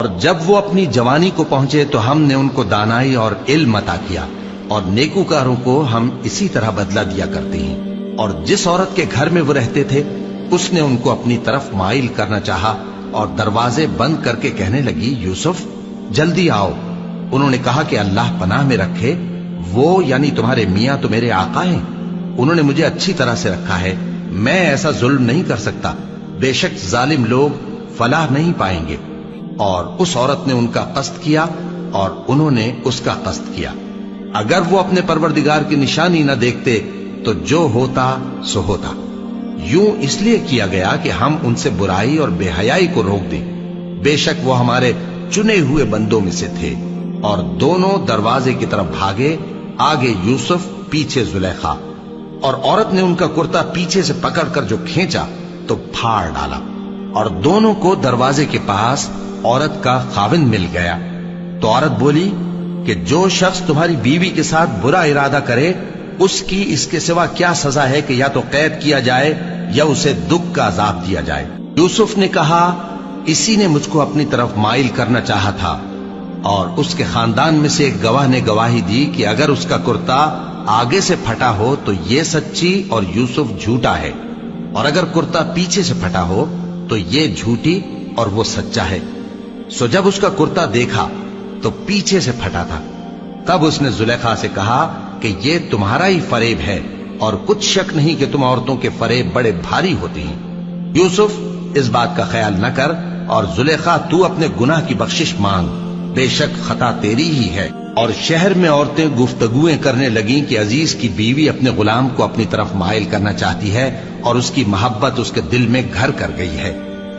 اور جب وہ اپنی جوانی کو پہنچے تو ہم نے ان کو دانائی اور علم عطا کیا، اور نیکوکاروں کو ہم اسی طرح بدلہ دیا کرتے ہیں۔ اور جس عورت کے گھر میں وہ رہتے تھے اس نے ان کو اپنی طرف مائل کرنا چاہا اور دروازے بند کر کے کہنے لگی، یوسف جلدی آؤ۔ انہوں نے کہا کہ اللہ پناہ میں رکھے، وہ یعنی تمہارے میاں تو میرے آقا ہیں، انہوں نے مجھے اچھی طرح سے رکھا ہے، میں ایسا ظلم نہیں کر سکتا، بے شک ظالم لوگ فلاح نہیں پائیں گے۔ اور اس عورت نے ان کا قصد کیا اور انہوں نے اس کا قصد کیا۔ اگر وہ اپنے پروردگار کی نشانی نہ دیکھتے تو جو ہوتا سو ہوتا۔ یوں اس لیے کیا گیا کہ ہم ان سے برائی اور بے حیائی کو روک دیں، بے شک وہ ہمارے چنے ہوئے بندوں میں سے تھے۔ اور دونوں دروازے کی طرف بھاگے، آگے یوسف پیچھے زلیخا، اور عورت نے ان کا کرتا پیچھے سے پکڑ کر جو کھینچا تو پھاڑ ڈالا، اور دونوں کو دروازے کے پاس عورت کا خاوند مل گیا۔ تو عورت بولی کہ جو شخص تمہاری بیوی کے ساتھ برا ارادہ کرے اس کی اس کے سوا کیا سزا ہے کہ یا تو قید کیا جائے یا اسے دکھ کا عذاب دیا جائے۔ یوسف نے کہا، اسی نے مجھ کو اپنی طرف مائل کرنا چاہا تھا۔ اور اس کے خاندان میں سے ایک گواہ نے گواہی دی کہ اگر اس کا کرتا آگے سے پھٹا ہو تو یہ سچی اور یوسف جھوٹا ہے، اور اگر کرتا پیچھے سے پھٹا ہو تو یہ جھوٹی اور وہ سچا ہے۔ سو جب اس کا کرتا دیکھا تو پیچھے سے پھٹا تھا، تب اس نے زلیخا سے کہا کہ یہ تمہارا ہی فریب ہے، اور کچھ شک نہیں کہ تم عورتوں کے فریب بڑے بھاری ہوتے ہیں۔ یوسف اس بات کا خیال نہ کر، اور زلیخا تو اپنے گناہ کی بخشش مانگ، بے شک خطا تیری ہی ہے۔ اور شہر میں عورتیں گفتگویں کرنے لگیں کہ عزیز کی بیوی اپنے غلام کو اپنی طرف مائل کرنا چاہتی ہے اور اس کی محبت اس کے دل میں گھر کر گئی ہے،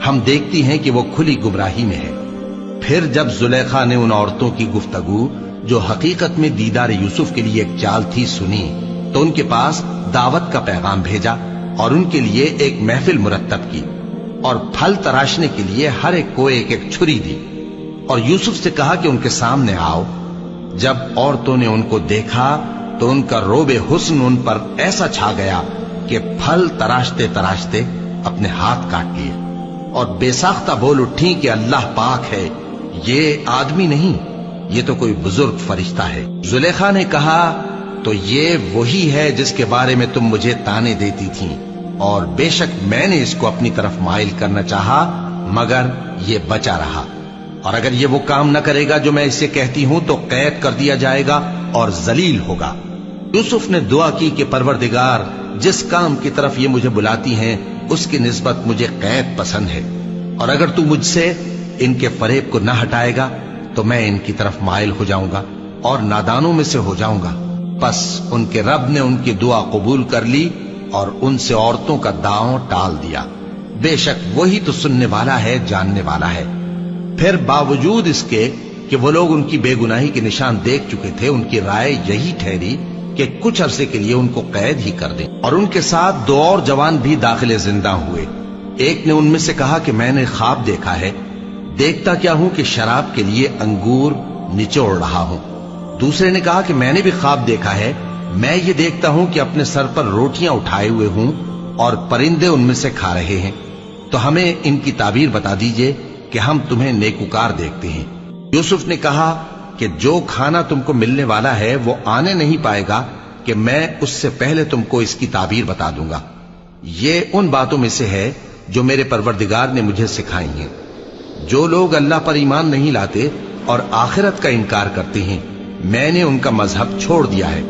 ہم دیکھتی ہیں کہ وہ کھلی گمراہی میں ہے۔ پھر جب زلیخا نے ان عورتوں کی گفتگو جو حقیقت میں دیدار یوسف کے لیے ایک چال تھی سنی، تو ان کے پاس دعوت کا پیغام بھیجا اور ان کے لیے ایک محفل مرتب کی، اور پھل تراشنے کے لیے ہر ایک کو ایک ایک چھری دی، اور یوسف سے کہا کہ ان کے سامنے آؤ۔ جب عورتوں نے ان کو دیکھا تو ان کا روب حسن ان پر ایسا چھا گیا کہ پھل تراشتے تراشتے اپنے ہاتھ کاٹ لیے، اور بے ساختہ بول اٹھی کہ اللہ پاک ہے، یہ آدمی نہیں، یہ تو کوئی بزرگ فرشتہ ہے۔ زلیخا نے کہا، تو یہ وہی ہے جس کے بارے میں تم مجھے تانے دیتی تھیں، اور بے شک میں نے اس کو اپنی طرف مائل کرنا چاہا مگر یہ بچا رہا، اور اگر یہ وہ کام نہ کرے گا جو میں اسے کہتی ہوں تو قید کر دیا جائے گا اور ذلیل ہوگا۔ یوسف نے دعا کی کہ پروردگار، جس کام کی طرف یہ مجھے بلاتی ہیں اس کی نسبت مجھے قید پسند ہے، اور اگر تو مجھ سے ان کے فریب کو نہ ہٹائے گا تو میں ان کی طرف مائل ہو جاؤں گا اور نادانوں میں سے ہو جاؤں گا۔ پس ان کے رب نے ان کی دعا قبول کر لی اور ان سے عورتوں کا داؤں ٹال دیا، بے شک وہی تو سننے والا ہے، جاننے والا ہے۔ پھر باوجود اس کے کہ وہ لوگ ان کی بے گناہی کے نشان دیکھ چکے تھے، ان کی رائے یہی ٹھہری کہ کچھ عرصے کے لیے ان کو قید ہی کر دیں، اور ان کے ساتھ دو اور جوان بھی داخل زندہ ہوئے۔ ایک نے ان میں سے کہا کہ میں نے خواب دیکھا ہے، دیکھتا کیا ہوں کہ شراب کے لیے انگور نچوڑ رہا ہوں۔ دوسرے نے کہا کہ میں نے بھی خواب دیکھا ہے، میں یہ دیکھتا ہوں کہ اپنے سر پر روٹیاں اٹھائے ہوئے ہوں اور پرندے ان میں سے کھا رہے ہیں، تو ہمیں ان کی تعبیر بتا دیجئے کہ ہم تمہیں نیکوکار دیکھتے ہیں۔ یوسف نے کہا کہ جو کھانا تم کو ملنے والا ہے وہ آنے نہیں پائے گا کہ میں اس سے پہلے تم کو اس کی تعبیر بتا دوں گا۔ یہ ان باتوں میں سے ہے جو میرے پروردگار نے مجھے سکھائی ہیں۔ جو لوگ اللہ پر ایمان نہیں لاتے اور آخرت کا انکار کرتے ہیں، میں نے ان کا مذہب چھوڑ دیا ہے،